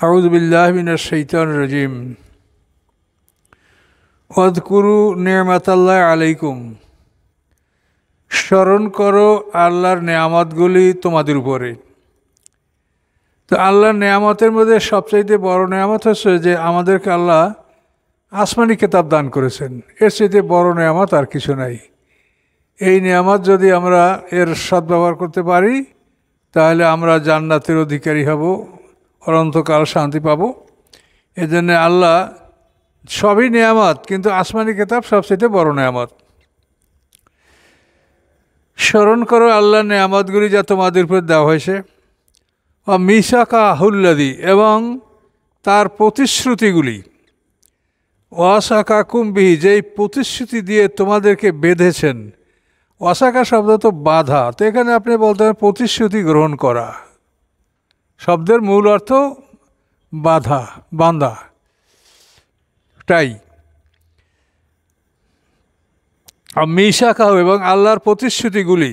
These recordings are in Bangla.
আউযু বিল্লাহি মিনাশ শাইতানির রাজিম। ওয়াযকুরু নি'মাতাল্লাহি আলাইকুম, স্মরণ করো আল্লাহর নেয়ামতগুলি তোমাদের উপরে। তো আল্লাহর নেয়ামতের মধ্যে সবচাইতে বড় নেয়ামত হচ্ছে যে আমাদেরকে আল্লাহ আসমানি কিতাব দান করেছেন। এর চাইতে বড় নেয়ামত আর কিছু নাই। এই নেয়ামত যদি আমরা এর সদ্ব্যবহার করতে পারি তাহলে আমরা জান্নাতের অধিকারী হব, অনন্তকাল শান্তি পাব। এজন্য আল্লাহ সবই নেয়ামত, কিন্তু আসমানি কিতাব সবচেয়ে বড় নেয়ামত। স্মরণ করো আল্লাহর নেয়ামতগুলি যা তোমাদের উপর দেওয়া হয়েছে। মিসাকাহুল্লাযী, এবং তার প্রতিশ্রুতিগুলি। ওয়াসাকাকুম বিহি, যেই প্রতিশ্রুতি দিয়ে তোমাদেরকে বেঁধেছেন। ওয়াসাকা শব্দ তো বাধা, তো এখানে আপনি বলতে পারেন প্রতিশ্রুতি গ্রহণ করা। শব্দের মূল অর্থ বাধা, বাঁধা, তাই মিসাকাহু, এবং আল্লাহর প্রতিশ্রুতিগুলি।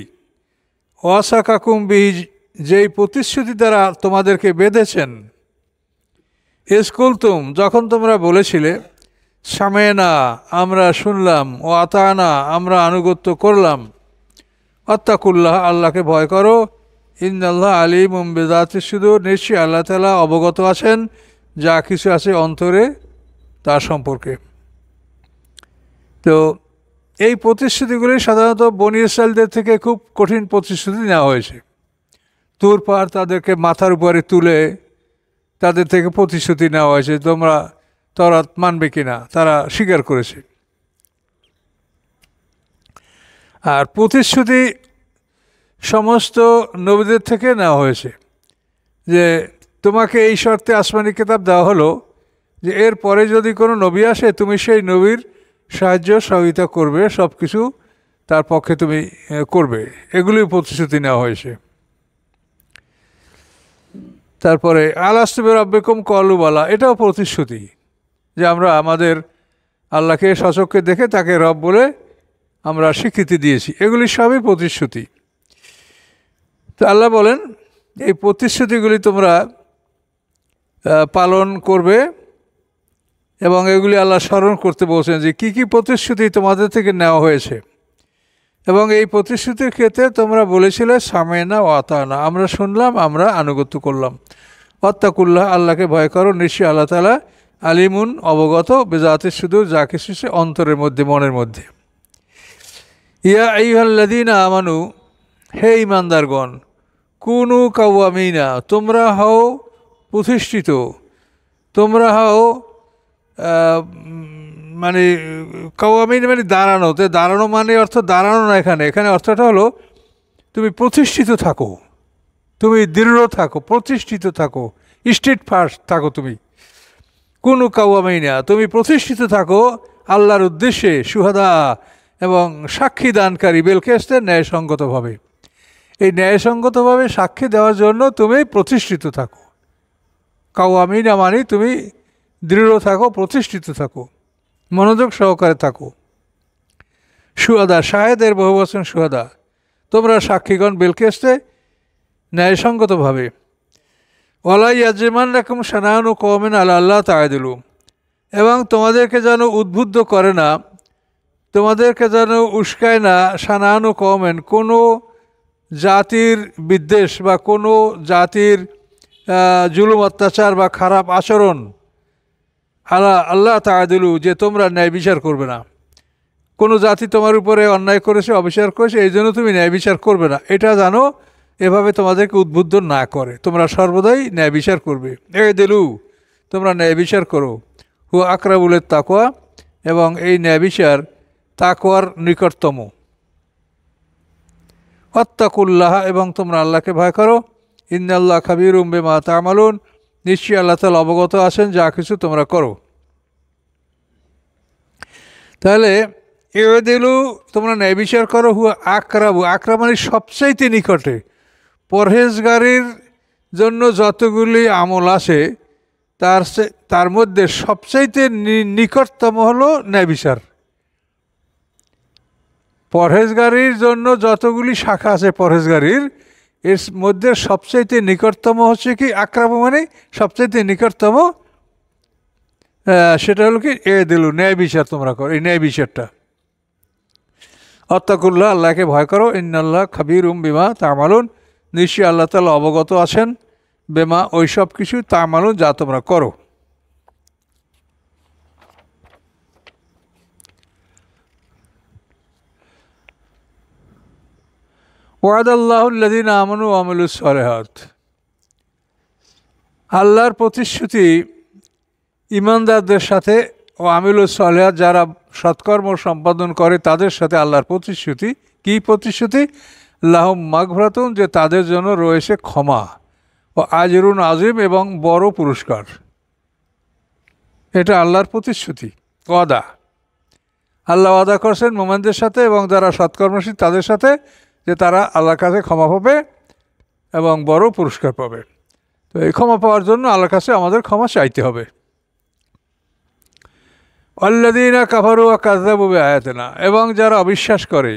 ওয়াসাকাকুম বিহি, যেই প্রতিশ্রুতি দ্বারা তোমাদেরকে বেঁধেছেন। ইসকুলতুম, যখন তোমরা বলেছিলে সামেনা, আমরা শুনলাম, ও আতানা, আমরা আনুগত্য করলাম। আত্তাকুল্লাহ, আল্লাহকে ভয় করো। ইন্নাল্লাহ আলিমুম বিযাতিস সুদূর, নিশ্চয়ই আল্লাহ তাআলা অবগত আছেন যা কিছু আছে অন্তরে তার সম্পর্কে। তো এই প্রতিশ্রুতিগুলি সাধারণত বনী ইসরাঈলদের থেকে খুব কঠিন প্রতিশ্রুতি নেওয়া হয়েছে। তুর পাহাড় তাদেরকে মাথার উপরে তুলে তাদের থেকে প্রতিশ্রুতি নেওয়া হয়েছে, তোমরা তওরাত মানবে কিনা, তারা স্বীকার করেছে। আর প্রতিশ্রুতি সমস্ত নবীদের থেকে নেওয়া হয়েছে যে তোমাকে এই শর্তে আসমানি কিতাব দেওয়া হলো যে এর পরে যদি কোনো নবী আসে তুমি সেই নবীর সাহায্য সহযোগিতা করবে, সব কিছু তার পক্ষে তুমি করবে। এগুলি প্রতিশ্রুতি নেওয়া হয়েছে। তারপরে আলাস্তু বিরাব্বিকুম ক্বালু বালা, এটাও প্রতিশ্রুতি যে আমরা আমাদের আল্লাহকে সচক্ষে দেখে তাকে রব বলে আমরা স্বীকৃতি দিয়েছি। এগুলি সবই প্রতিশ্রুতি। তো আল্লাহ বলেন এই প্রতিশ্রুতিগুলি তোমরা পালন করবে, এবং এগুলি আল্লাহ স্মরণ করতে বলছেন যে কী কী প্রতিশ্রুতি তোমাদের থেকে নেওয়া হয়েছে। এবং এই প্রতিশ্রুতির ক্ষেত্রে তোমরা বলেছিলে সামেনা ও আতানা, আমরা শুনলাম, আমরা আনুগত্য করলাম। ওয়াত্তাকুল্লাহ, আল্লাহকে ভয় করো, নিশ্চয়ই আল্লাহ তাআলা আলিমুন, অবগত, বিযাতিস সুদূর, যা কিছু সে অন্তরের মধ্যে, মনের মধ্যে। ইয়া আইয়ুহাল্লাযীনা আমানু, হে ঈমানদারগণ, কুনু কাওয়ামিনা, তোমরা হও প্রতিষ্ঠিত, তোমরা হও মানে কাওয়ামিন মানে দাঁড়ানো। তো দাঁড়ানো মানে অর্থ দাঁড়ানো না, এখানে অর্থটা হলো তুমি প্রতিষ্ঠিত থাকো, তুমি দৃঢ় থাকো, প্রতিষ্ঠিত থাকো, স্টেট ফার্স্ট থাকো তুমি। কুনু কাওয়ামিনা, তুমি প্রতিষ্ঠিত থাকো আল্লাহর উদ্দেশ্যে, সুহাদা, এবং সাক্ষী দানকারী, বেলকেস্তে, ন্যায়সঙ্গতভাবে। এই ন্যায়সঙ্গতভাবে সাক্ষী দেওয়ার জন্য তুমি প্রতিষ্ঠিত থাকো। কাওয়ামিনা মানে তুমি দৃঢ় থাকো, প্রতিষ্ঠিত থাকো, মনোযোগ সহকারে থাকো। সুহাদা, শাহেদের বহুবচন সুহাদা, তোমরা সাক্ষীগণ, বেলকেস্তে, ন্যায়সঙ্গতভাবে। ওয়ালা ইয়াজরিমান্নাকুম শানানু কওমিন আলা আল্লা তা'দিলু, এবং তোমাদেরকে যেন উদ্বুদ্ধ করে না, তোমাদেরকে যেন উস্কায় না, শানানু কওমিন, কোনো জাতির বিদ্বেষ বা কোনো জাতির জুলুম, অত্যাচার বা খারাপ আচরণ, আলা আল্লাহ তা'দিলু, যে তোমরা ন্যায় বিচার করবে না। কোনো জাতি তোমার উপরে অন্যায় করেছে, অবিচার করেছে, এই জন্য তুমি ন্যায় বিচার করবে না, এটা জানো, এভাবে তোমাদেরকে উদ্বুদ্ধ না করে। তোমরা সর্বদাই ন্যায় বিচার করবে। দিলু, তোমরা ন্যায় বিচার করো। হু আকরাবুলের তাকওয়া, এবং এই ন্যায় বিচার তাকওয়ার নিকটতম। ওয়াত্তাকুল্লাহ, এবং তোমরা আল্লাহকে ভয় করো। ইন্নাল্লাহ খাবীরুম বিমা তা'মালুন, নিশ্চয়ই আল্লাহ তাআলা অবগত আছেন যা কিছু তোমরা করো। তাহলে দিলু, তোমরা ন্যায় বিচার করো। হু আকরাবু, আকরাব মানে সবচাইতে নিকটে। পরহেজগারির জন্য যতগুলি আমল আছে তার মধ্যে সবচাইতে নিকটতম হলো ন্যায় বিচার। পরহেজগারির জন্য যতগুলি শাখা আছে পরহেজগারির, এর মধ্যে সবচাইতে নিকটতম হচ্ছে কি আকরাব, মানে সবচাইতে নিকটতম, সেটা হলো কি এ দিলু, ন্যায় বিচার তোমরা করো, এই ন্যায় বিচারটা। অত্তাকুল্লাহ, আল্লাহকে ভয় করো, ইন্নাল্লাহ খাবিরুম বিমা তা'মালুন, নিশ্চয়ই আল্লাহ তাআলা অবগত আছেন বেমা ওই সব কিছু তা'মালুন যা তোমরা করো। ওয়াদাল্লাহুল্লাযীনা আমানু ওয়া আমিলুস সালিহাত, আল্লাহর প্রতিশ্রুতি ঈমানদারদের সাথে, ও আমিলুস সালিহাত যারা সৎকর্ম সম্পাদন করে তাদের সাথে আল্লাহর প্রতিশ্রুতি। কি প্রতিশ্রুতি? লাহুম মাগফিরাতুন, যে তাদের জন্য রয়েছে ক্ষমা, ও আজরুন আজিম, এবং বড় পুরস্কার। এটা আল্লাহর প্রতিশ্রুতি, ওয়াদা। আল্লাহ ওয়াদা করছেন মুমিনদের সাথে এবং যারা সৎকর্মশীল তাদের সাথে, যে তারা আল্লাহর কাছে ক্ষমা পাবে এবং বড় পুরস্কার পাবে। তো এই ক্ষমা পাওয়ার জন্য আল্লাহর কাছে আমাদের ক্ষমা চাইতে হবে। আল্লাযীনা কাফারু ওয়া কাযযাবু বিআয়াতিনা, এবং যারা অবিশ্বাস করে,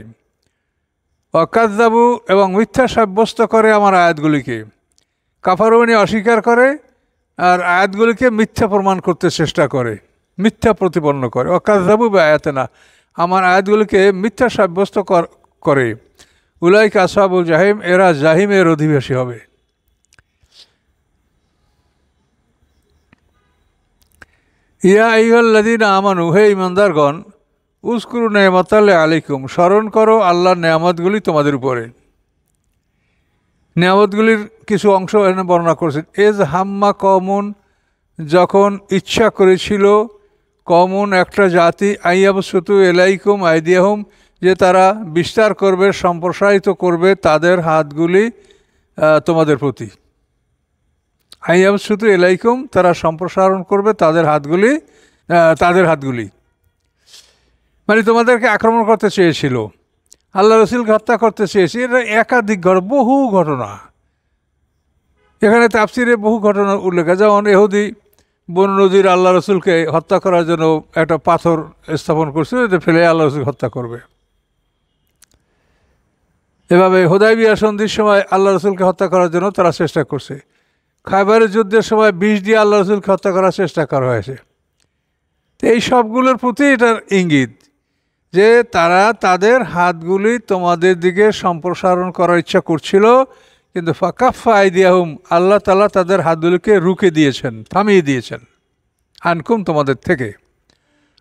ওয়া কাযযাবু, এবং মিথ্যা সাব্যস্ত করে আমার আয়াতগুলিকে। কাফারু মানে অস্বীকার করে, আর আয়াতগুলিকে মিথ্যা প্রমাণ করতে চেষ্টা করে, মিথ্যা প্রতিপন্ন করে। ওয়া কাযযাবু বিআয়াতিনা, আমার আয়াতগুলিকে মিথ্যা সাব্যস্ত করে। উলাইকা আসহাবুল জাহিম, এরা জাহিমের অধিবাসী হবে। ইয়া আইয়ুহাল্লাযীনা আমানু, হে ঈমানদারগণ, উযকুরু নি'মাতাল্লাহি আলাইকুম, স্মরণ করো আল্লাহর নেয়ামতগুলি তোমাদের উপরে। নেয়ামতগুলির কিছু অংশ এখানে বর্ণনা করেছেন। এজ হাম্মা কওমুন, যখন ইচ্ছা করেছিল, কওমুন একটা জাতি, আইয়াবসুতু ইলাইকুম আইদিয়াহুম, যে তারা বিস্তার করবে, সম্প্রসারিত করবে তাদের হাতগুলি তোমাদের প্রতি। আইয়াবসুতু ইলাইকুম, তারা সম্প্রসারণ করবে তাদের হাতগুলি, মানে তোমাদেরকে আক্রমণ করতে চেয়েছিল, আল্লাহ রসুলকে হত্যা করতে চেয়েছে। এটা একাধিক বহু ঘটনা, এখানে তাফসিরে বহু ঘটনা উল্লেখ আছে। যেমন ইহুদি বনু নযীর আল্লাহ রসুলকে হত্যা করার জন্য একটা পাথর স্থাপন করছিল, এতে ফেলে আল্লাহ রসুলকে হত্যা করবে। এভাবে হুদায়বিয়া সন্ধির সময় আল্লাহ রসুলকে হত্যা করার জন্য তারা চেষ্টা করছে। খায়বারের যুদ্ধের সময় বিষ দিয়ে আল্লাহ রসুলকে হত্যা করার চেষ্টা করা হয়েছে। তো এই সবগুলোর প্রতি এটার ইঙ্গিত যে তারা তাদের হাতগুলি তোমাদের দিকে সম্প্রসারণ করার ইচ্ছা করছিল, কিন্তু ফাকাফা আইদিয়াহুম, আল্লাহ তাআলা তাদের হাতগুলিকে রুখে দিয়েছেন, থামিয়ে দিয়েছেন, আনকুম, তোমাদের থেকে।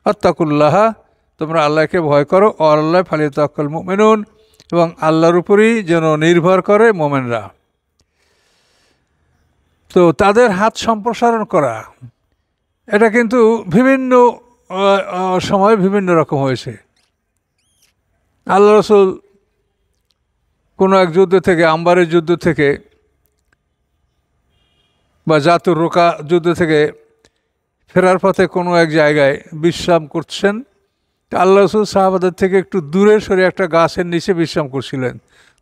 আত্তাকুল্লাহ, তোমরা আল্লাহকে ভয় করো, আল্লাহ ফালিয়াতাওয়াক্কাল মুমিনুন, এবং আল্লাহর উপরই যেন নির্ভর করে মোমেনরা। তো তাদের হাত সম্প্রসারণ করা, এটা কিন্তু বিভিন্ন সময় বিভিন্ন রকম হয়েছে। আল্লাহ রসুল কোনো এক যুদ্ধ থেকে, আম্বারের যুদ্ধ থেকে বা জাতুর রোকা যুদ্ধ থেকে ফেরার পথে কোনো এক জায়গায় বিশ্রাম করছেন। আল্লাহ রসুল সাহাবাদের থেকে একটু দূরে সরে একটা গাছের নিচে বিশ্রাম করছিলেন।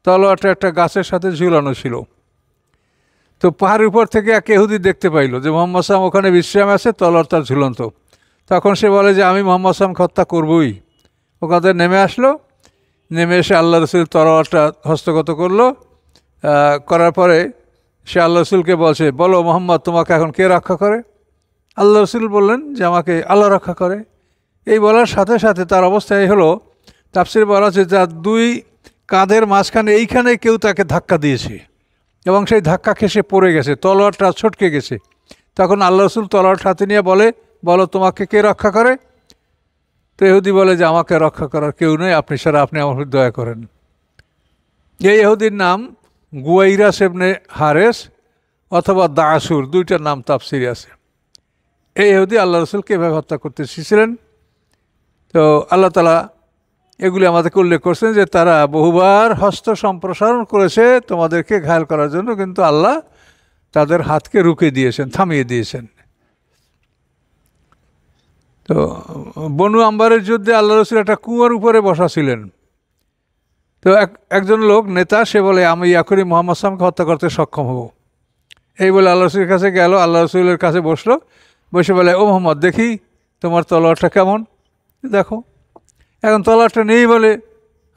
তলোয়ারটা একটা গাছের সাথে ঝুলানো ছিল। তো পাহাড়ের উপর থেকে এক ইহুদি দেখতে পাইল যে মুহাম্মদ সাল্লাল্লাহু আলাইহি ওয়াসাল্লাম ওখানে বিশ্রাম আছে, তলোয়ার তার ঝুলন্ত। তখন সে বলে যে আমি মুহাম্মদ সাল্লাল্লাহু আলাইহি ওয়াসাল্লামকে হত্যা করবই। ওখানে নেমে আসলো, নেমে এসে আল্লাহ রসুল তলোয়ারটা হস্তগত করলো। করার পরে সে আল্লাহ রসুলকে বলছে, বলো মুহাম্মদ, তোমাকে এখন কে রক্ষা করে? আল্লাহ রসুল বললেন যে আমাকে আল্লাহ রক্ষা করে। এই বলার সাথে সাথে তার অবস্থা এই হলো, তাফসীরে বলা আছে যার দুই কাঁধের মাঝখানে এইখানে কেউ তাকে ধাক্কা দিয়েছে, এবং সেই ধাক্কা খেয়ে সে পড়ে গেছে, তলোয়ারটা ছটকে গেছে। তখন আল্লাহ রসুল তলোয়ার হাতে নিয়ে বলে, বলো তোমাকে কে রক্ষা করে? তো ইহুদি বলে যে আমাকে রক্ষা করার কেউ নেই, আপনি ছাড়া, আপনি আমার উপর দয়া করেন। এই ইহুদির নাম গুয়াইরাস ইবনে হারেস অথবা দাসুর, দুইটার নাম তাফসীরে আছে। এই ইহুদি আল্লাহ রসুলকে এভাবে হত্যা করতে এসেছিলেন। তো আল্লাহ তাআলা এগুলি আমাদেরকে উল্লেখ করছেন যে তারা বহুবার হস্ত সম্প্রসারণ করেছে তোমাদেরকে ঘায়েল করার জন্য, কিন্তু আল্লাহ তাদের হাতকে রুখে দিয়েছেন, থামিয়ে দিয়েছেন। তো বনু আম্বারের যুদ্ধে আল্লাহ রসুল একটা কুয়ার উপরে বসা ছিলেন। তো একজন লোক নেতা, সে বলে আমি এখনই মুহাম্মদ সাল্লাল্লাহু আলাইহি ওয়াসাল্লামকে হত্যা করতে সক্ষম হব। এই বলে আল্লাহ রসুলের কাছে গেল, আল্লাহ রসুলের কাছে বসলো, বসে বলে ও মোহাম্মদ, দেখি তোমার তলোয়ারটা কেমন, দেখো। এখন তলোয়ারটা নেই বলে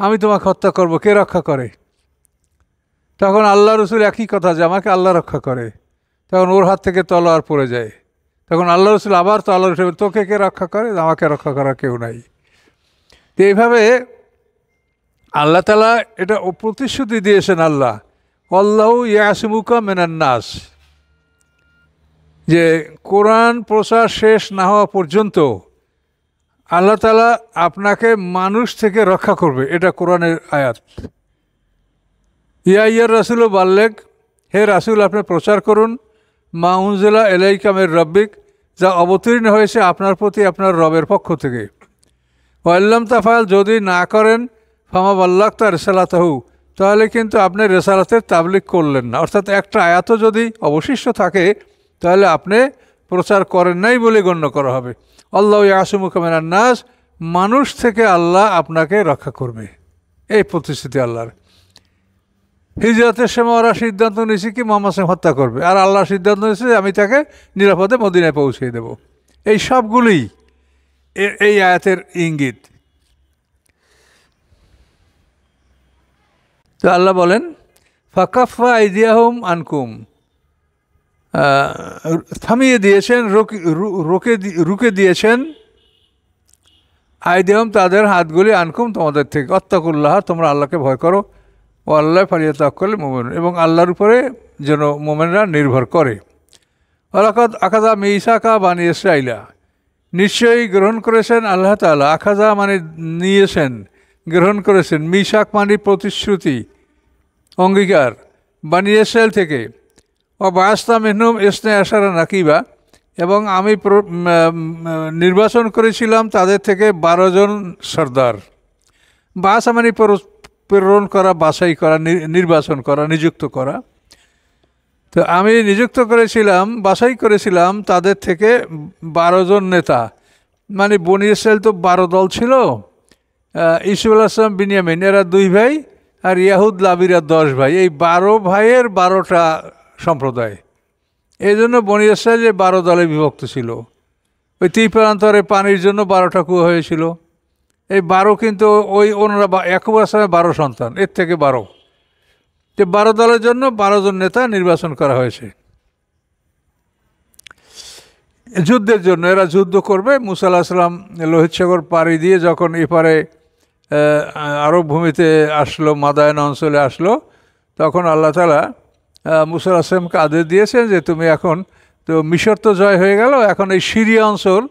আমি তোমাকে হত্যা করব, কে রক্ষা করে? তখন আল্লাহ রসুল একই কথা, যে আমাকে আল্লাহ রক্ষা করে। তখন ওর হাত থেকে তলোয়ার পড়ে যায়। তখন আল্লাহ রসুল আবার তলোয়ার উঠে, তোকে কে রক্ষা করে? আমাকে রক্ষা করার কেউ নাই। তো এইভাবে আল্লাহ তাআলা এটা প্রতিশ্রুতি দিয়েছেন। আল্লাহ আল্লাহু ইয়াসমুকা মিনান নাস, যে কোরআন প্রচার শেষ না হওয়া পর্যন্ত আল্লাহ তাআলা আপনাকে মানুষ থেকে রক্ষা করবে। এটা কোরআনের আয়াত। ইয়ার রাসূল বাল্লেগ, হে রাসূল আপনি প্রচার করুন, মা উনজিলা ইলাইকা মির রাব্বিক, যা অবতীর্ণ হয়েছে আপনার প্রতি আপনার রবের পক্ষ থেকে। ওয়াল্লাম তাফাল, যদি না করেন, ফামা বাল্লাগতা রিসালাতাহু, তাহলে কিন্তু আপনি রেসালাতের তাবলীগ করলেন না। অর্থাৎ একটা আয়াতও যদি অবশিষ্ট থাকে তাহলে আপনি প্রচার করেন নাই বলে গণ্য করা হবে। আল্লাহু ইয়াসমুকা মিনান নাস, মানুষ থেকে আল্লাহ আপনাকে রক্ষা করবে, এই প্রতিশ্রুতি আল্লাহর। হিজরতের সময় ওরা সিদ্ধান্ত নিয়েছে কি মুহাম্মদ হত্যা করবে, আর আল্লাহ সিদ্ধান্ত নিয়েছে আমি তাকে নিরাপদে মদিনায় পৌঁছিয়ে দেব। এই সবগুলোই এই আয়াতের ইঙ্গিত। তো আল্লাহ বলেন ফাকাফা আইদিয়াহুম আনকুম, থামিয়ে দিয়েছেন, রুকে দিয়েছেন, আইদিয়াহুম তাদের হাতগুলি, আনকুম তোমাদের থেকে, অত্তাকুল্লাহ তোমরা আল্লাহকে ভয় করো, ও আল্লাহ ফালিয়াতাওয়াক্কালিল মুমিনুন, এবং আল্লাহর উপরে যেন মুমিনরা নির্ভর করে। ওয়ালাকাদ আখাযা মিসাকা বানি ইসরাঈলা, নিশ্চয়ই গ্রহণ করেছেন আল্লাহ তাআলা, আখাযা মানে নিয়েছেন, গ্রহণ করেছেন, মিসাক মানে প্রতিশ্রুতি, অঙ্গীকার, বানি ইসরাঈল থেকে। ও বাসতা মিনহুম ইসনা আশারা নাকিবা, এবং আমি নির্বাচন করেছিলাম তাদের থেকে 12 জন সর্দার। বাসা মানে প্রেরণ করা, বাছাই করা, নির্বাচন করা, নিযুক্ত করা। তো আমি নিযুক্ত করেছিলাম, বাছাই করেছিলাম তাদের থেকে 12 জন নেতা। মানে বনি ইসরাঈল তো 12 দল ছিল, ইউসুফ আলাইহিস সালাম, বিনিয়ামিন এরা 2 ভাই, আর ইয়াহুদ লাবিরা 10 ভাই। এই 12 ভাইয়ের 12টা সম্প্রদায়। এই জন্য বনি ইসরাঈল 12 দলে বিভক্ত ছিল। ওই তীরপ্রান্তরে পানির জন্য 12টা কুয়া হয়েছিল। এই 12 কিন্তু ওই ওনারা ইয়াকুব আলাইহিস সালামের 12 সন্তান, এর থেকে 12। তো 12 দলের জন্য 12 জন নেতা নির্বাচন করা হয়েছে যুদ্ধের জন্য। এরা যুদ্ধ করবে। মুসা আলাইহিস সালাম লোহিত সাগর পাড়ি দিয়ে যখন এপারে আরব ভূমিতে আসলো, মাদায়েন অঞ্চলে আসলো, তখন আল্লাহ তাআলা মুসা আলাইহিস সালামকে আদেশ দিয়েছেন যে তুমি এখন তো মিশর তো জয় হয়ে গেল, এখন এই সিরিয়া অঞ্চল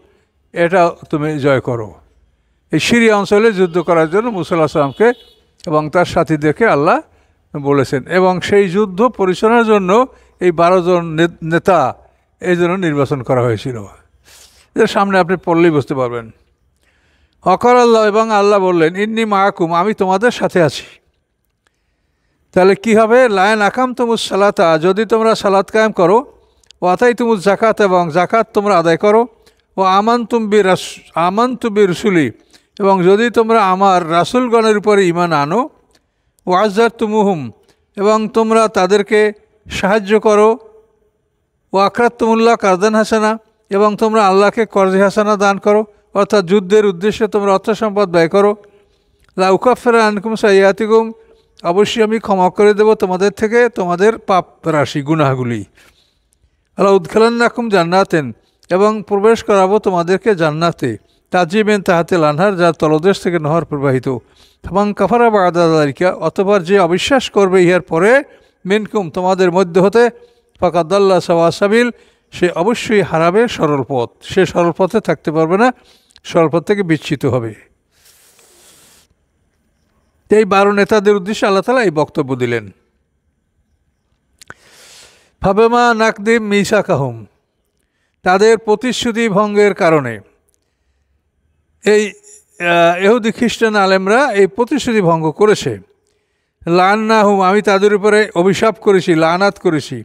এটা তুমি জয় করো। এই সিরিয়া অঞ্চলে যুদ্ধ করার জন্য মুসা আলাইহিস সালামকে এবং তার সাথীদেরকে আল্লাহ বলেছেন, এবং সেই যুদ্ধ পরিচালনার জন্য এই 12 জন নেতা এই জন্য নির্বাচন করা হয়েছিল। এর সামনে আপনি পড়লেই বুঝতে পারবেন। অকর আল্লাহ, এবং আল্লাহ বললেন ইন্নী মাআকুম, আমি তোমাদের সাথে আছি। তাহলে কি হবে? লায়ন আকাম তুমুস সালাতা, যদি তোমরা সালাত কায়েম করো, ও আতাই তুমুস জাকাত, এবং জাকাত তোমরা আদায় করো, ও আমানতু বিরসুলি, এবং যদি তোমরা আমার রাসূলগণের উপরে ঈমান আনো, ও আযযারতুমুহুম, এবং তোমরা তাদেরকে সাহায্য করো, ও আকরাতুমুল্লাহ কারদান হাসানা, এবং তোমরা আল্লাহকে কর্জে হাসানা দান করো, অর্থাৎ যুদ্ধের উদ্দেশ্যে তোমরা অর্থ সম্পদ ব্যয় করো। লা উকাফিরা আনকুম সাইয়্যাতিকুম, অবশ্যই আমি ক্ষমা করে দেব তোমাদের থেকে তোমাদের পাপ রাশি, গুনাহগুলি। আল্লাহ উদখিলান্নাকুম জান্নাতেন, এবং প্রবেশ করাবো তোমাদেরকে জান্নাতে, তাজরি মিন তাহতিল আনহার, যার তলদেশ থেকে নহর প্রবাহিত। ফামান কাফারা বা'দা যালিকা, অতঃপর যে অবিশ্বাস করবে ইহার পরে, মিনকুম তোমাদের মধ্য হতে, ফাকাদ দাল্লা সাওয়া সাবিল, সে অবশ্যই হারাবে সরল পথ। সে সরল পথে থাকতে পারবে না, সরল পথ থেকে বিচ্যুত হবে। এই 12 নেতাদের উদ্দেশ্যে আল্লাহ তাআলা এই বক্তব্য দিলেন। ফাবেমা নাকদিম মিসাকাহুম, তাদের প্রতিশ্রুতি ভঙ্গের কারণে, এই ইহুদি খ্রিস্টান আলেমরা এই প্রতিশ্রুতি ভঙ্গ করেছে। লান্নাহুম, আমি তাদের উপরে অভিশাপ করেছি, লানাত করেছি।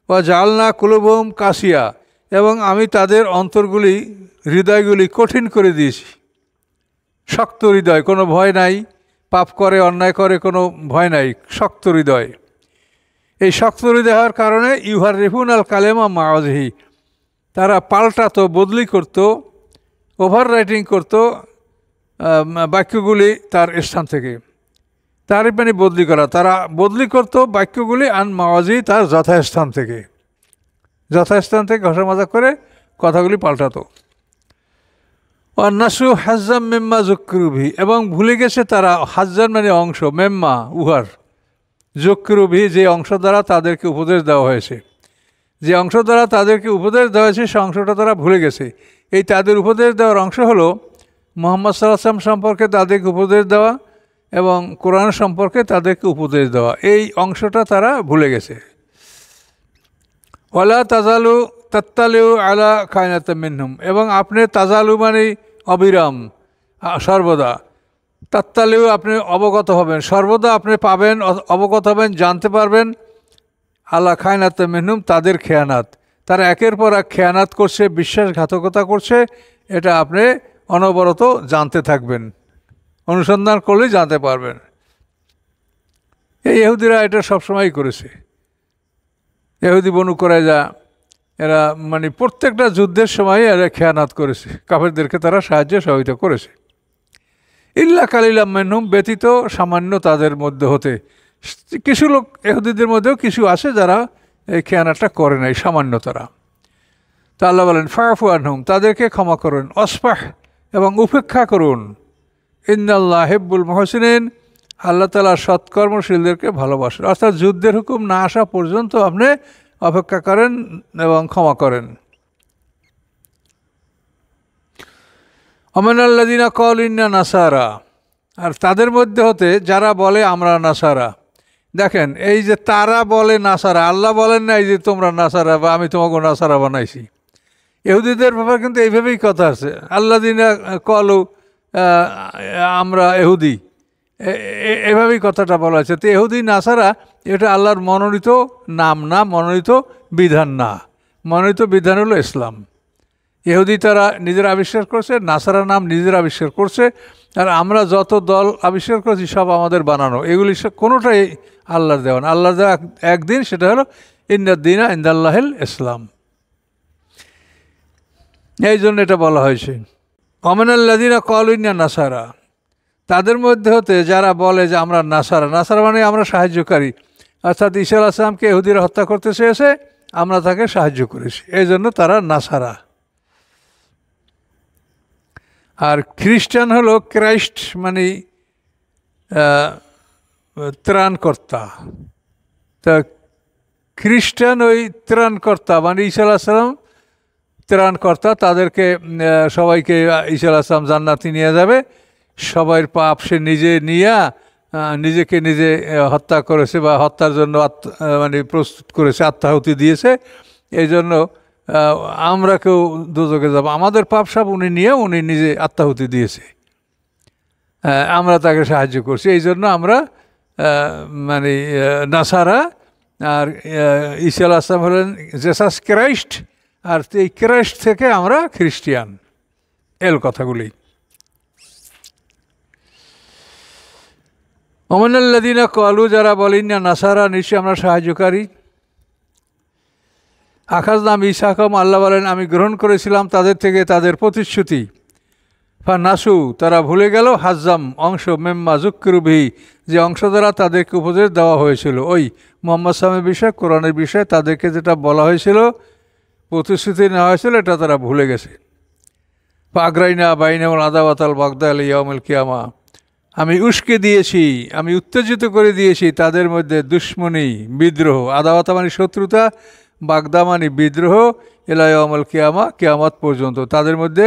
বা জালনা কুলুবহুম কাসিয়া, এবং আমি তাদের অন্তরগুলি, হৃদয়গুলি কঠিন করে দিয়েছি। শক্ত হৃদয়, কোনো ভয় নাই, পাপ করে, অন্যায় করে, কোনো ভয় নাই, শক্ত হৃদয়। এই শক্ত হৃদয় হওয়ার কারণে ইউহারিফুন আল কালেমা মাওয়াজিহি, তারা পাল্টাতো, বদলি করত, ওভার রাইটিং করত বাক্যগুলি তার স্থান থেকে। তারিফ মানে বদলি করা, তারা বদলি করতো বাক্যগুলি আন মাওয়াজি, তার যথাস্থান থেকে ঘষা মাজা করে কথাগুলি পাল্টাতো। অন্নাসু হাজ্জাম মেম্মা জক্রুভি, এবং ভুলে গেছে তারা, হাজ্জান মানে অংশ, মেম্মা উহার, জক্রুভি যে অংশ দ্বারা তাদেরকে উপদেশ দেওয়া হয়েছে, যে অংশ দ্বারা তাদেরকে উপদেশ দেওয়া হয়েছে সে অংশটা তারা ভুলে গেছে। এই তাদের উপদেশ দেওয়ার অংশ হলো মুহাম্মদ সাল্লাল্লাহু আলাইহি ওয়াসাল্লাম সম্পর্কে তাদেরকে উপদেশ দেওয়া এবং কোরআন সম্পর্কে তাদেরকে উপদেশ দেওয়া, এই অংশটা তারা ভুলে গেছে। ওয়ালা তাজালু তাত্তালিউ আলা খায়নাতিম মিনহুম, এবং আপনি তাজালু মানে অবিরাম, সর্বদা, তাত্তালিউ আপনি অবগত হবেন, সর্বদা আপনি পাবেন, অবগত হবেন, জানতে পারবেন, আলা খায়নাতিম মিনহুম তাদের খেয়ানাত, তারা একের পর এক খেয়ানাত করছে, বিশ্বাসঘাতকতা করছে, এটা আপনি অনবরত জানতে থাকবেন, অনুসন্ধান করলেই জানতে পারবেন। এই ইহুদিরা এটা সবসময়ই করেছে। ইহুদি বনু কুরাইজা এরা মানে প্রত্যেকটা যুদ্ধের সময় এরা খেয়ানাত করেছে, কাফেরদেরকে তারা সাহায্য সহযোগিতা করেছে। ইল্লা কালিলাম মিনহুম, ব্যতীত সামান্য তাদের মধ্যে হতে, কিছু লোক ইহুদিদের মধ্যেও কিছু আছে যারা এই খেয়ানাতটা করে নাই, সামান্য তারা। তা আল্লাহ বলেন ফাফু আনহুম, তাদেরকে ক্ষমা করুন, অসফাহ এবং উপেক্ষা করুন, ইন্নাল্লাহ হিব্বুল মুহসিনিন, আল্লাহ তাআলা সৎকর্মশীলদেরকে ভালোবাসেন। অর্থাৎ যুদ্ধের হুকুম না আসা পর্যন্ত আপনি অপেক্ষা করেন এবং ক্ষমা করেন। আমিনাল্লাযিনা ক্বালু ইন্না নাসারা, আর তাদের মধ্যে হতে যারা বলে আমরা নাসারা। দেখেন এই যে তারা বলে নাসারা, আল্লাহ বলেন না এই যে তোমরা নাসারা বা আমি তোমাকে নাসারা বানাইছি। ইহুদিদের ব্যাপারে কিন্তু এইভাবেই কথা আছে, আল্লাযিনা ক্বালু আমরা ইহুদি, এভাবেই কথাটা বলা হয়েছে। তো ইহুদি নাসারা এটা আল্লাহর মনোনীত নাম না, মনোনীত বিধান না, মনোনীত বিধান হলো ইসলাম। ইহুদি তারা নিজেরা আবিষ্কার করছে, নাসারা নাম নিজেরা আবিষ্কার করছে, আর আমরা যত দল আবিষ্কার করছি সব আমাদের বানানো, এগুলি কোনোটাই আল্লাহর দেওয়া না। আল্লাহর দেওয়া একদিন, সেটা হলো ইন্নাদ্দীনা ইনদাল্লাহিল ইসলাম, এই জন্য এটা বলা হয়েছে। আমিনাল্লাযিনা ক্বালু ইন্না নাসারা, তাদের মধ্যে হতে যারা বলে যে আমরা নাসারা, নাসারা মানে আমরা সাহায্যকারী, অর্থাৎ ঈসা আলাইহিস সালামকে ইহুদিরা হত্যা করতে চেয়েছে, আমরা তাকে সাহায্য করেছি, এই জন্য তারা নাসারা। আর খ্রিস্টান হলো ক্রাইস্ট মানে ত্রাণকর্তা, তা খ্রিস্টান ওই ত্রাণকর্তা মানে ঈসা আলাইহিস সালাম ত্রাণকর্তা, তাদেরকে সবাইকে ঈসা আলাইহিস সালাম জান্নাতে নিয়ে যাবে, সবার পাপ সে নিজে নিয়ে নিজেকে নিজে হত্যা করেছে বা হত্যার জন্য মানে প্রস্তুত করেছে, আত্মাহুতি দিয়েছে, এই জন্য আমরা কেউ দোজখে যাব, আমাদের পাপ সব উনি নিয়ে উনি নিজে আত্মাহুতি দিয়েছে, আমরা তাকে সাহায্য করছি, এই জন্য আমরা মানে নাসারা। আর ঈসা আলাইহিস সালাম হলেন জেসাস ক্রাইস্ট, আর এই ক্রাইস্ট থেকে আমরা খ্রিস্টিয়ান, এল কথাগুলি। আমিনাল্লাযিনা ক্বালু, যারা বলেন না নাসারা নিশ্চয় আমরা সাহায্যকারী, আখাযনা মিসাকাহুম, আল্লাহ বলেন আমি গ্রহণ করেছিলাম তাদের থেকে তাদের প্রতিশ্রুতি, ফানাসু তারা ভুলে গেল, হাজ্জাম অংশ, মেম্মা যুক্কিরু বিহি যে অংশ দ্বারা তাদেরকে উপদেশ দেওয়া হয়েছিল, ওই মুহাম্মদ সাল্লাল্লাহু আলাইহি ওয়াসাল্লামের বিষয়ে, কোরআনের বিষয়ে তাদেরকে যেটা বলা হয়েছিল, প্রতিশ্রুতি নেওয়া হয়েছিল, এটা তারা ভুলে গেছে। ফাগরাইনা বাইনাহুল আদাওয়াতাল বাগদা ইলা ইয়াউমিল কিয়ামা, আমি উস্কে দিয়েছি, আমি উত্তেজিত করে দিয়েছি তাদের মধ্যে দুশমনি, বিদ্রোহ, আদাওয়াতা মানে শত্রুতা, বাগদা মানে বিদ্রোহ, ইলা ইয়াউমিল কিয়ামা কিয়ামত পর্যন্ত, তাদের মধ্যে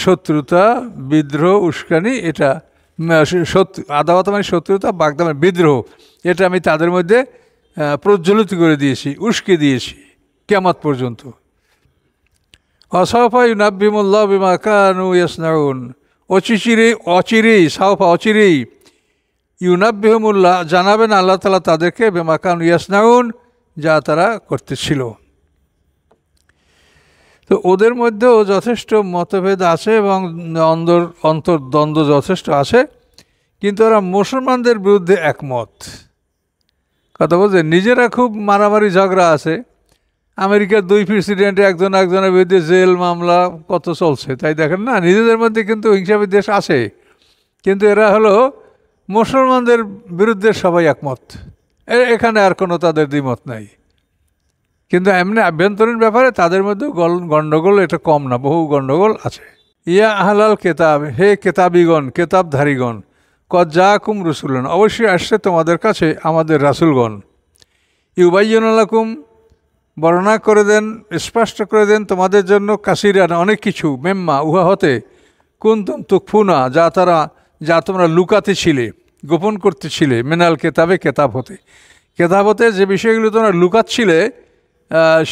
শত্রুতা, বিদ্রোহ, উস্কানি, এটা আদাওয়াতা মানে শত্রুতা, বাগদা মানে বিদ্রোহ, এটা আমি তাদের মধ্যে প্রজ্বলিত করে দিয়েছি, উস্কে দিয়েছি কিয়ামত পর্যন্ত। অসাফা ইউনাব্বিহুমুল্লাহু বিমা কানু ইয়াসনাউন, অচিরেই সাউফা অচিরেই ইউনাব্বিহুমুল্লাহ জানাবেন আল্লাহ তাআলা তাদেরকে বিমা কানু ইয়াসনাউন যা তারা করতেছিল। তো ওদের মধ্যেও যথেষ্ট মতভেদ আছে এবং অন্তর্দ্বন্দ্ব যথেষ্ট আছে, কিন্তু ওরা মুসলমানদের বিরুদ্ধে একমত। কথা বলছে নিজেরা খুব মারামারি ঝগড়া আছে, আমেরিকার দুই প্রেসিডেন্ট একজন একজনের বিরুদ্ধে জেল মামলা কত চলছে, তাই দেখেন না, নিজেদের মধ্যে কিন্তু হিংসা বিদ্বেষ আছে, কিন্তু এরা হলো মুসলমানদের বিরুদ্ধে সবাই একমত, এখানে আর কোনো তাদের দ্বিমত নাই। কিন্তু এমনি আভ্যন্তরীণ ব্যাপারে তাদের মধ্যে গণ্ডগোল এটা কম না, বহু গণ্ডগোল আছে। ইয়া আহলাল কেতাব, হে কেতাবিগণ, কেতাবধারীগণ, কদ জাআকুম রুসুলুন, অবশ্যই আসছে তোমাদের কাছে আমাদের রাসূলগণ, ইউবাইয়িনু লাকুম, বর্ণনা করে দেন, স্পষ্ট করে দেন তোমাদের জন্য, কাসিরান, অনেক কিছু, মেম্মা, উহা হতে, কুনতুম তুকফুনা, যা তোমরা লুকাতে ছিলে, গোপন করতেছিলে, মিনাল কেতাবে, কেতাব হতে যে বিষয়গুলো তোমরা লুকাচ্ছিলে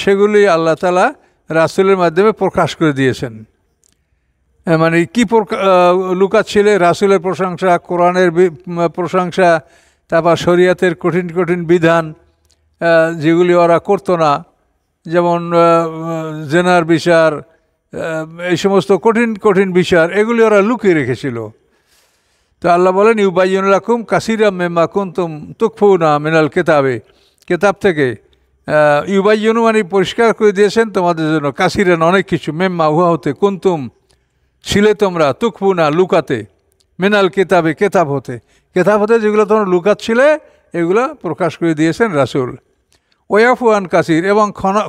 সেগুলি আল্লাহ তাআলা রাসূলের মাধ্যমে প্রকাশ করে দিয়েছেন। মানে কি লুকাচ্ছিলে? রাসূলের প্রশংসা, কোরআনের প্রশংসা, তারপর শরীয়তের কঠিন কঠিন বিধান যেগুলি ওরা করতো না, যেমন জেনার বিচার, এই সমস্ত কঠিন কঠিন বিচার, এগুলি ওরা লুকিয়ে রেখেছিল। তো আল্লাহ বলেন ইউবাইয়িনু লাকুম কাসীরাম মিম্মা কুনতুম তুখফুনা মিনাল কেতাবে, কেতাব থেকে ইউবাইয়িনু মানে পরিষ্কার করে দিয়েছেন তোমাদের জন্য, কাসীরান, অনেক কিছু, মিম্মা, উহা হতে, কুনতুম, ছিলে তোমরা, তুখফুনা, লুকাতে, মিনাল কেতাবে, কেতাব হতে যেগুলো তোমরা লুকাচ্ছিলে এগুলো প্রকাশ করে দিয়েছেন রাসূল। ওয়াফু আন কাসির, এবং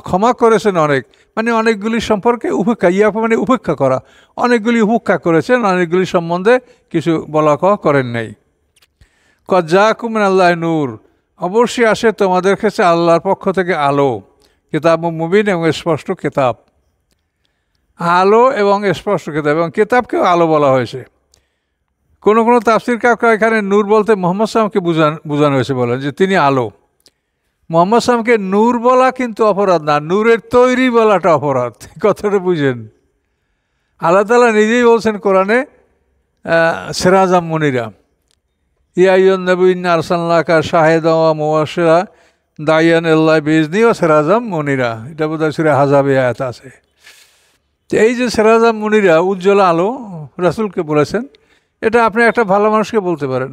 ক্ষমা করেছেন অনেক, মানে অনেকগুলি সম্পর্কে উপেক্ষা, ইয়াফু মানে উপেক্ষা করা, অনেকগুলি উপেক্ষা করেছেন, অনেকগুলি সম্বন্ধে কিছু বলা কওয়া করেন নাই। কদ জাআকুম মিনাল্লাহি নূর, অবশ্যই আসে তোমাদের কাছে আল্লাহর পক্ষ থেকে আলো, কিতাবুম মুবিন, এবং স্পষ্ট কিতাব, আলো এবং স্পষ্ট কিতাব, এবং কিতাবকেও আলো বলা হয়েছে। কোনো কোনো তাফসীরকার এখানে নূর বলতে মুহাম্মদ সাল্লাল্লাহু আলাইহি ওয়াসাল্লামকে বোঝানো হয়েছে, বলেন যে তিনি আলো। মুহাম্মদ সাল্লাল্লাহু আলাইহি ওয়াসাল্লামকে নূর বলা কিন্তু অপরাধ না, নূরের তৈরি বলাটা অপরাধ, কথাটা বুঝেন। আল্লাহ তাআলা নিজেই বলছেন কোরআনে, সিরাজাম মুনিরা, ইয়া আইয়ুহান নাবিয়্যু ইন্না আরসালনাকা শাহিদান ওয়া মুবাশশিরান দাইয়ান ইলাল্লাহি বিইজনিহি ওয়া সিরাজাম মুনিরা, এটা বোধহয় সূরা আহজাবে আয়াত আছে। তো এই যে সিরাজাম মুনিরা, উজ্জ্বল আলো, রাসূলকে বলেছেন। এটা আপনি একটা ভালো মানুষকে বলতে পারেন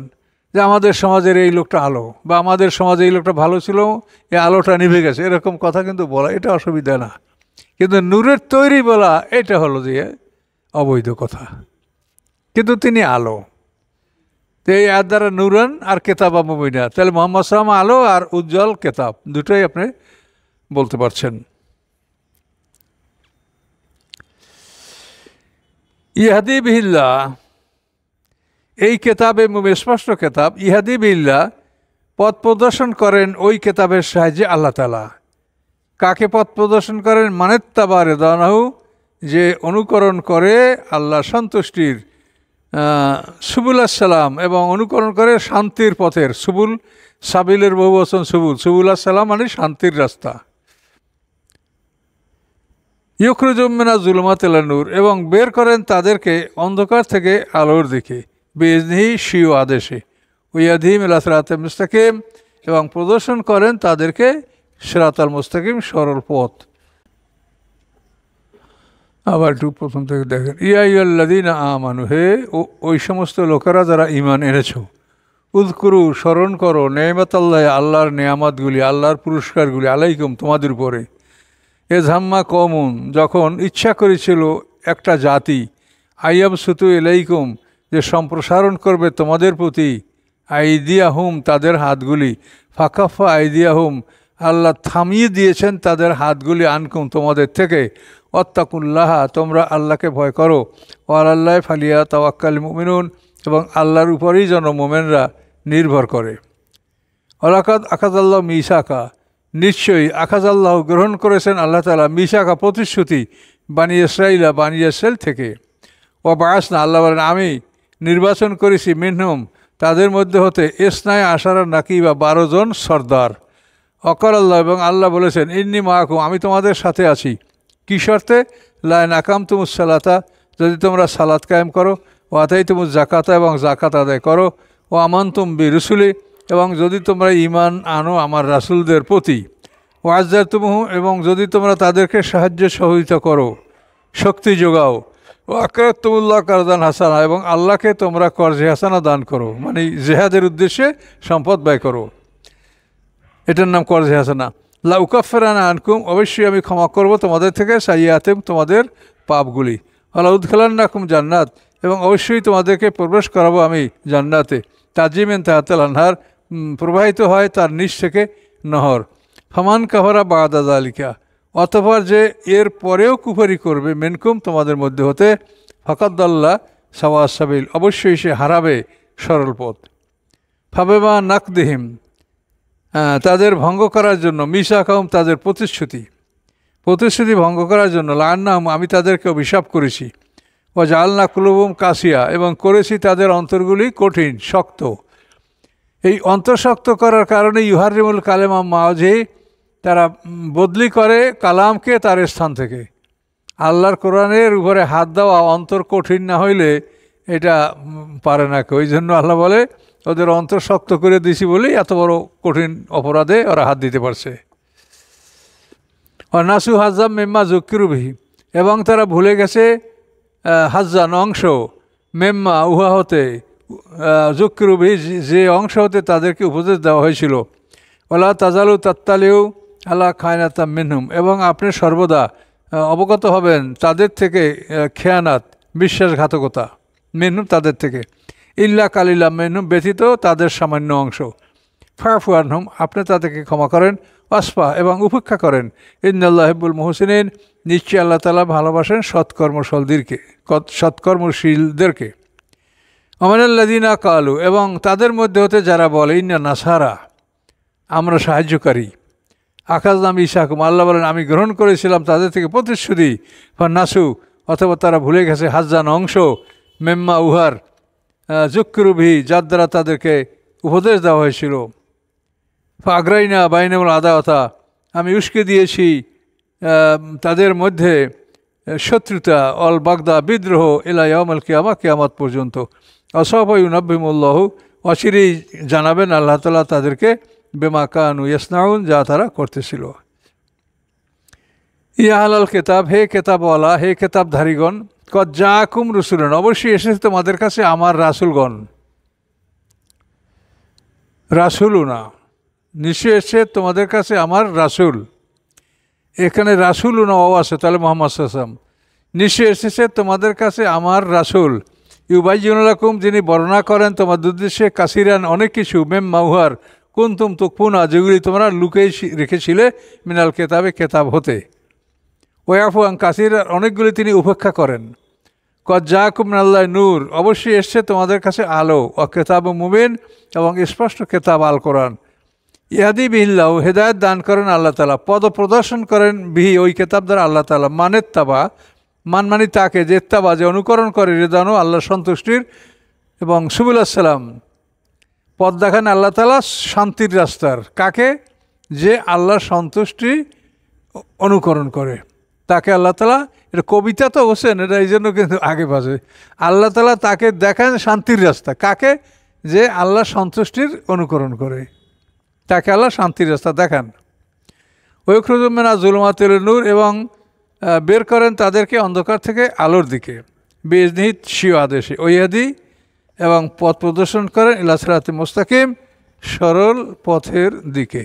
যে আমাদের সমাজের এই লোকটা আলো, বা আমাদের সমাজে এই লোকটা ভালো ছিল, এই আলোটা নিভে গেছে, এরকম কথা কিন্তু বলা এটা অসুবিধা না। কিন্তু নূরের তৈরি বলা এটা হলো যে অবৈধ কথা, কিন্তু তিনি আলো। তো এই আয়াত দ্বারা নূরান আর কেতাব মুবিনা, তাহলে মুহাম্মদ সাল্লাল্লাহু আলাইহি ওয়াসাল্লাম আলো আর উজ্জ্বল কেতাব, দুটোই আপনি বলতে পারছেন। ইহাদি বিহিল্লাহ, এই কেতাবে স্পষ্ট কেতাব, ইহাদি বিল্লাহ, পথ প্রদর্শন করেন ওই কেতাবের সাহায্যে আল্লাহ তাআলা। কাকে পথ প্রদর্শন করেন? মানেত্তাবা রিদওয়ানাহু, যে অনুকরণ করে আল্লাহ সন্তুষ্টির, সুবুলাস সালাম, এবং অনুকরণ করে শান্তির পথের, সুবুল, সাবিলের বহুবচন সুবুলাস সালাম মানে শান্তির রাস্তা। ইউখরিজুহুম মিনাজ যুলুমাতি ইলান নূর, এবং বের করেন তাদেরকে অন্ধকার থেকে আলোর দিকে, বিইজনিহি, স্বীয় আদেশে, ওয়াহদিহিম ইলা সিরাতিল মুস্তাকিম, এবং প্রদর্শন করেন তাদেরকে সিরাতাল মুস্তাকিম, সরল পথ। আবার একটু প্রথম থেকে দেখেন, ইয়া আইয়ুহাল্লাযীনা আমানু, হে ওই সমস্ত লোকেরা যারা ঈমান এনেছো, উযকুরু, স্মরণ করো, নি'মাতাল্লাহি, আল্লাহর নেয়ামতগুলি, আল্লাহর পুরস্কারগুলি, আলাইকুম, তোমাদের উপরে, এয হাম্মা কওমুন, যখন ইচ্ছা করেছিল একটা জাতি, আইয়াবসুতু ইলাইকুম, যে সম্প্রসারণ করবে তোমাদের প্রতি, আইদিয়াহুম, তাদের হাতগুলি, ফাকাফা আইদিয়াহুম, আল্লাহ থামিয়ে দিয়েছেন তাদের হাতগুলি, আনকুম, তোমাদের থেকে, ওয়াত্তাকুল্লাহ, তোমরা আল্লাহকে ভয় করো, ওয়ালাল্লাহি ফালিয়াতাওয়াক্কালিল মুমিনুন, এবং আল্লাহর উপরেই যেন মুমিনরা নির্ভর করে। ওয়ালাকাদ আখাযাল্লাহু মিসাকা, নিশ্চয়ই আখাযাল্লাহু, গ্রহণ করেছেন আল্লাহ তাআলা, মিসাকা, প্রতিশ্রুতি, বানি ইসরাইল থেকে। ও বায়াসনা, আল্লাহ বলেন আমি নির্বাচন করেছি, মিনহুম, তাদের মধ্যে হতে, ইসনায় আশারা নাকিবা, 12 জন সর্দার। অকাল আল্লাহ, এবং আল্লাহ বলেছেন, ইন্নী মাআকুম, আমি তোমাদের সাথে আছি। কি শর্তে? লা ইন আকামতুমুস সালাতা, যদি তোমরা সালাত কায়েম করো, ও আতাইতুমুজ যাকাতা, এবং যাকাত আদায় করো, ও আমানতুম বিরুসুলি, এবং যদি তোমরা ঈমান আনো আমার রাসূলদের প্রতি, ও আযযারতুমুহু, এবং যদি তোমরা তাদেরকে সাহায্য সহযোগিতা করো, শক্তি যোগাও, ও আকরাতুমুল্লাহ কারদান হাসানা, এবং আল্লাহকে তোমরা কর্জে হাসানা দান করো, মানে জেহাদের উদ্দেশ্যে সম্পদ ব্যয় করো, এটার নাম কর্জে হাসানা। লা উকাফিরানা আনকুম, অবশ্যই আমি ক্ষমা করব তোমাদের থেকে, সাইয়্যাতিকুম, তোমাদের পাপগুলি, ওয়ালা উদখিলান্নাকুম জান্নাত, এবং অবশ্যই তোমাদেরকে প্রবেশ করাবো আমি জান্নাতে, তাজিমেন তাহাতাল আনহার, প্রবাহিত হয় তার নিচ থেকে নহর। ফামান কাফারা বাদা যালিকা, অতঃপর যে এর পরেও কুফরি করবে, মিনকুম তোমাদের মধ্যে হতে, ফাকাদ্দাল্লাহ সাওয়া সাবিল, অবশ্যই সে হারাবে সরল পথ। ফাবেমা নাকদিহিম, তাদের ভঙ্গ করার জন্য, মিসাকাহুম তাদের প্রতিশ্রুতি ভঙ্গ করার জন্য, লাআন্নাহুম আমি তাদেরকে অভিশাপ করেছি, ওয়া জাআলনা কুলুবুহুম কাসিয়া এবং করেছি তাদের অন্তরগুলি কঠিন শক্ত। এই অন্তঃশক্ত করার কারণে ইউহারিমুল কালেমা মাওয়াজি, তারা বদলি করে কালামকে তার স্থান থেকে। আল্লাহর কোরআনের উপরে হাত দেওয়া অন্তর কঠিন না হইলে এটা পারে না কেউ। ওই জন্য আল্লাহ বলে ওদের অন্তর শক্ত করে দিছি বলেই এত বড় কঠিন অপরাধে ওরা হাত দিতে পারছে। নাসু হাজ্জাম মেম্মা জুক্কিরুবিহি, এবং তারা ভুলে গেছে হাজ্জান অংশ, মেম্মা উহা হতে, জুক্কিরুবিহি যে অংশ হতে তাদেরকে উপদেশ দেওয়া হয়েছিল। ওলা তাজালু তাত্তালিউ আলা খায়নাতাম মিনহুম, এবং আপনি সর্বদা অবগত হবেন তাদের থেকে খেয়ানাত বিশ্বাসঘাতকতা, মিনহুম তাদের থেকে, ইল্লা কালিলা মিনহুম ব্যতীত তাদের সামান্য অংশ। ফাফু আনহুম আপনি তাদেরকে ক্ষমা করেন, ওয়াসফা এবং উপেক্ষা করেন, ইন্নাল্লাহ হিব্বুল মুহসিনিন নিশ্চয়ই আল্লাহ তাআলা ভালোবাসেন সৎকর্মশীলদেরকে। আমানাল্লাযিনা কালু, এবং তাদের মধ্যে হতে যারা বলে, ইন্না নাসারা আমরা সাহায্যকারী, আখাযনা মিসাকুম আল্লাহ বলেন আমি গ্রহণ করেছিলাম তাদের থেকে প্রতিশ্রুতি, নাসু অথবা তারা ভুলে গেছে, হাজ্জান অংশ, মেম্মা উহার, জুক্কিরুবিহি যার দ্বারা তাদেরকে উপদেশ দেওয়া হয়েছিল। আগ্রাইনা বাইনামুল আদাওয়াতা আমি উস্কে দিয়েছি তাদের মধ্যে শত্রুতা, অল বাগদা বিদ্রোহ, ইলা ইয়াউমিল কিয়ামা কিয়ামত পর্যন্ত। অসাফা ইউনাব্বিহুল্লাহু অচিরেই জানাবেন আল্লাহ তাআলা তাদেরকে, বেমা কানু ইয়াসনাউন যা তারা করতেছিল। ইয়া আহলাল কিতাব, হে কেতাবওয়ালা, হে কেতাবধারীগণ, কদ জাআকুম রুসুলুন অবশ্যই এসেছে তোমাদের কাছে আমার রাসূলগণ, রাসূলুনা নিশ্চয় এসেছে তোমাদের কাছে আমার রাসূল। এখানে রাসূলুনা ও আছে, তাহলে মুহাম্মদ সাল্লাল্লাহু আলাইহি ওয়াসাল্লাম, নিশ্চয় এসেছে তোমাদের কাছে আমার রাসূল, ইউবাইয়িনু লাকুম যিনি বর্ণনা করেন তোমাদের উদ্দেশ্যে, কাসিরান অনেক কিছু, মিম্মা উহার, কুনতুম তুকফুনা যেগুলি তোমরা লুকিয়ে রেখেছিলে, মিনাল কেতাবে কেতাব হতে, ওয়াফু আন কাসির অনেকগুলি তিনি উপেক্ষা করেন। কদ জাআকুম মিনাল্লাহি নূর অবশ্যই এসছে তোমাদের কাছে আলো, ও কেতাব মুবিন এবং স্পষ্ট কেতাব আল কোরআন। ইয়াদি বিহিল্লাহ হেদায়েত দান করেন আল্লাহ তাআলা, পদ প্রদর্শন করেন বিহি ওই কেতাব দ্বারা আল্লাহ তাআলা, মানের তাবা মানমানি তাকে, যে তাবা যে অনুকরণ করে, রেদানো আল্লাহর সন্তুষ্টির, এবং সুবুলাস সালাম পথ দেখান আল্লাহ তাআলা শান্তির রাস্তার, কাকে? যে আল্লাহর সন্তুষ্টি অনুকরণ করে তাকে আল্লাহ তাআলা, এটা কবিতা তো হোসেন, এটা এই জন্য কিন্তু আগে বাজে, আল্লাহ তাআলা তাকে দেখান শান্তির রাস্তা, কাকে? যে আল্লাহর সন্তুষ্টির অনুকরণ করে তাকে আল্লাহ শান্তির রাস্তা দেখান। ওয়াখরুজুম মিনাজ যুলুমাতিল নূর এবং বের করেন তাদেরকে অন্ধকার থেকে আলোর দিকে, বিইজনিহি স্বীয় আদেশে, ওয়াহদি এবং পথ প্রদর্শন করেন ইলা সিরাতিল মুস্তাকিম সরল পথের দিকে।